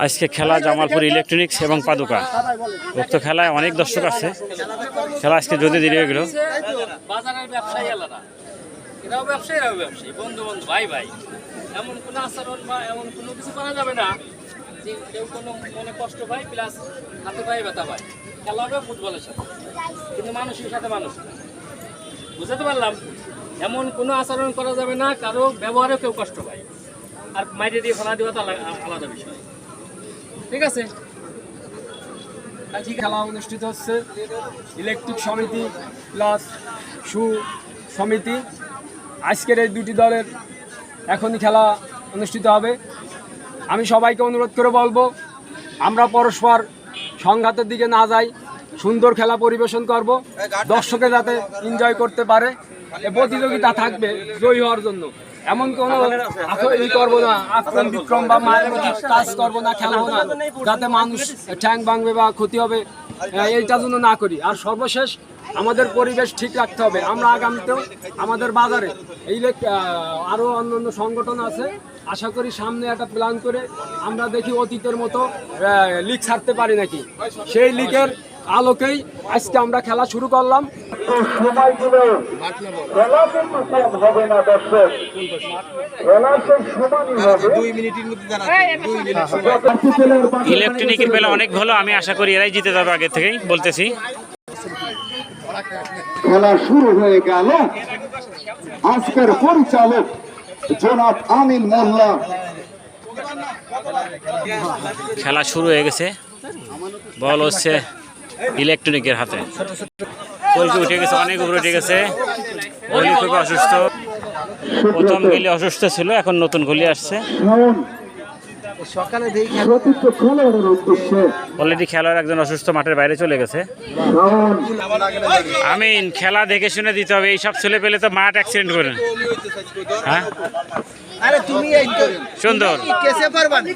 আজকে খেলা জামালপুর ইলেকট্রনিক্স এবং পাদুকা। উক্ত খেলায় অনেক দর্শক আছে। খেলা আজকে যদি দেরি হয়ে গেল। বাজারের ব্যবসায়ী আলাদা, এরাও ব্যবসায়ী, এরাও ব্যবসায়ী, বন্ধু বন্ধু, ভাই ভাই। এমন কোনো আচরণ বা এমন কোনো কিছু করা যাবে না যে কেউ কোনো মনে কষ্ট পায় প্লাস হাতে পায়ে ব্যথা পায়। খেলা হবে ফুটবলের সাথে, কিন্তু মানুষের সাথে মানুষ। বুঝতে পারলাম? এমন কোনো আচরণ করা যাবে না কারো ব্যবহারেও কেউ কষ্ট পায়। আর মাইরে দিয়ে ফেলা দেওয়া তো আলাদা বিষয়। ঠিক আছে? আজকে খেলা অনুষ্ঠিত হচ্ছে ইলেকট্রিক সমিতি প্লাস সু সমিতি। আজকের এই দুটি দলের এখনই খেলা অনুষ্ঠিত হবে। আমি সবাইকে অনুরোধ করে বলবো, আমরা পরস্পর সংঘাতের দিকে না যাই, সুন্দর খেলা পরিবেশন করব, দর্শকে যাতে এনজয় করতে পারে। এ প্রতিযোগিতা থাকবে জয়ী হওয়ার জন্য। এমন কোনো ই করবো না, আক্রমণ বিক্রম বা মারামারি কাজ করবো না, খেলবো না যাতে মানুষ ঠ্যাং ভাঙবে বা ক্ষতি হবে, এইটা জন্য না করি। আর সর্বশেষ আমাদের পরিবেশ ঠিক রাখতে হবে। আমরা আগামীতেও আমাদের বাজারে এই আরও অন্যান্য সংগঠন আছে, আশা করি সামনে একটা প্ল্যান করে আমরা দেখি অতীতের মতো লিগ ছাড়তে পারি নাকি। সেই লিগের আলোকেই আজকে আমরা খেলা শুরু করলাম। সময় দিলে খেলা কিন্তু কম হবে না দর্শক, খেলা সেই সমানই হবে। 2 মিনিটের মধ্যে ইলেকট্রনিকের বেলা অনেক ভালো, আমি আশা করি এরাই জিতে যাবে। আগে থেকেই বলতেছি। খেলা শুরু হয়ে গেল। আজকের পরিচালক জনাব আমিন মোল্লা। খেলা শুরু হয়ে গেছে। বল হচ্ছে ইলেকট্রনিকের হাতে। উঠে গেছে, অনেক উপরে উঠে গেছে। গলি খুবই অসুস্থ। প্রথম গলি অসুস্থ ছিল, এখন নতুন গলি আসছে। অলরেডি খেলোয়াড় একজন অসুস্থ মাঠের বাইরে চলে গেছে। আমিন, খেলা দেখে শুনে দিতে হবে। এইসব ছেলে পেলে তো মাঠ অ্যাক্সিডেন্ট করে। হ্যাঁ, আরে তুমি এই সুন্দর। কেসে পারবা না।